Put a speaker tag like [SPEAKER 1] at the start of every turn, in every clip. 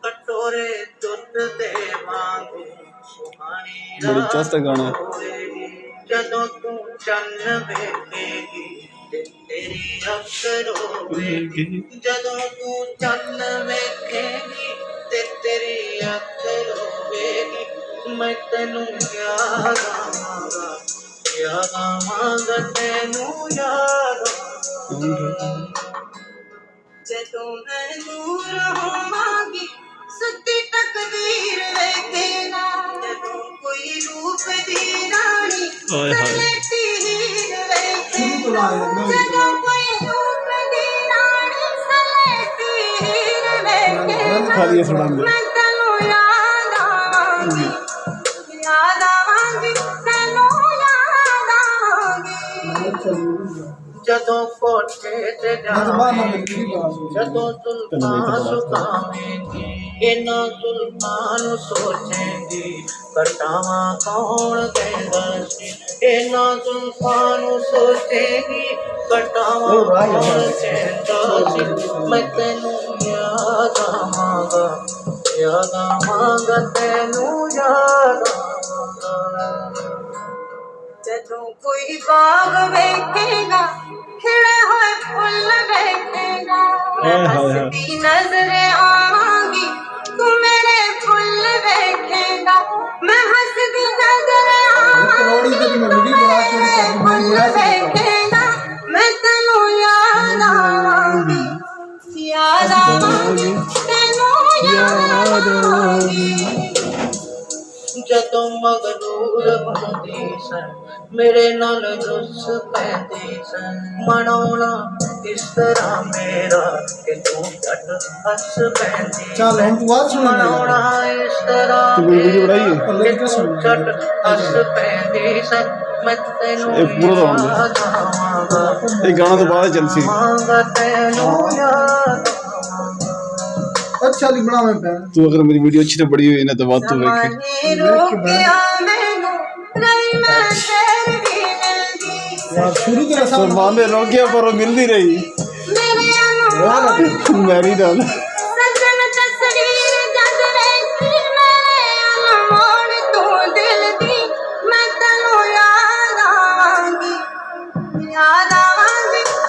[SPEAKER 1] कटोरे दुध दे वांगू सुहानी
[SPEAKER 2] बड़ी चस्त गाना
[SPEAKER 1] जदों तू चन्न वेखेगी ते तेरी अख रोवेगी जदों तू चन्न वेखेगी ते तेरी अख रोवेगी मैं तेनू याद आवांगा तेनू याद जदों मैं दूर होवांगी सुती तकदीर वेखेगा जदों कोई रूप दी रानी सलेटी हीर वेखेगा जदों कोई रूप दी रानी सलेटी हीर वेखेगा मैं तेनू याद आवांगी तेनू याद आवांगी जदों कोठे ते जावेंगी जदों सुल्तान सुखावेंगी इन्हां सुल्तान सोचेंगी कटावा कौन कहंदा सी इन्हां सुल्तान सोचेंगी कटावा कौन कहंदा सी मैं तैनू याद आवांगा तैनू याद आवांगा जदों कोई बाग वेखेगा खिड़े होए फुल वेखेगा मैं हंसदी नजर आवांगी तू मेरे फुल वेखेगा मैं हंसदी नजर आवांगी फुल वेखेगा मैं तेनू याद आवांगी तेनू याद आवांगी जदों मगरूर होंदी सन मेरे नाल रुस पैंदी सन मनाउणा इस तरह मेरा कि तू झट हस पैंदी मनाउणा इस तरह मेरा कि तू झट हस पैंदी सन मैं तैनू याद आवांगा
[SPEAKER 2] गाना तो बाद चलसी
[SPEAKER 1] तैनू याद
[SPEAKER 3] अच्छा लिख बना मैं बहन
[SPEAKER 2] तू अगर मेरी वीडियो अच्छी तो बड़ी हुई ना तो बात तू देख
[SPEAKER 3] यार शुरू तो ऐसा
[SPEAKER 2] सलमान ने रोकिया पर वो मिल नहीं रही मेरी डाल
[SPEAKER 1] सजन तस्वीर जद वेखी मेरे अनमोल तू दिल दी मैं तैनू याद आवांगी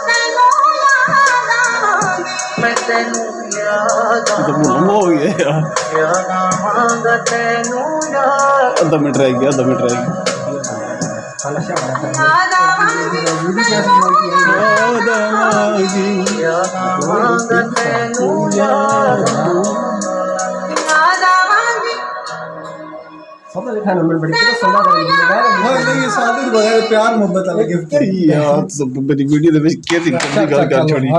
[SPEAKER 1] तैनू याद आवांगी मैं तैनू याद
[SPEAKER 2] तो लंबा हो गया
[SPEAKER 1] याद आवांगा तैनू याद
[SPEAKER 2] आधा मिनट रह गया
[SPEAKER 1] याद आवांगी याद आवांगा तैनू याद आवांगी
[SPEAKER 3] सब लिखा नंबर बड़ी तो सलाह करेगी हां नहीं ये शादी बगैर प्यार मोहब्बत अलग गिफ्ट
[SPEAKER 2] यार सब मेरी वीडियो दे विच क्या थी कर छोड़ी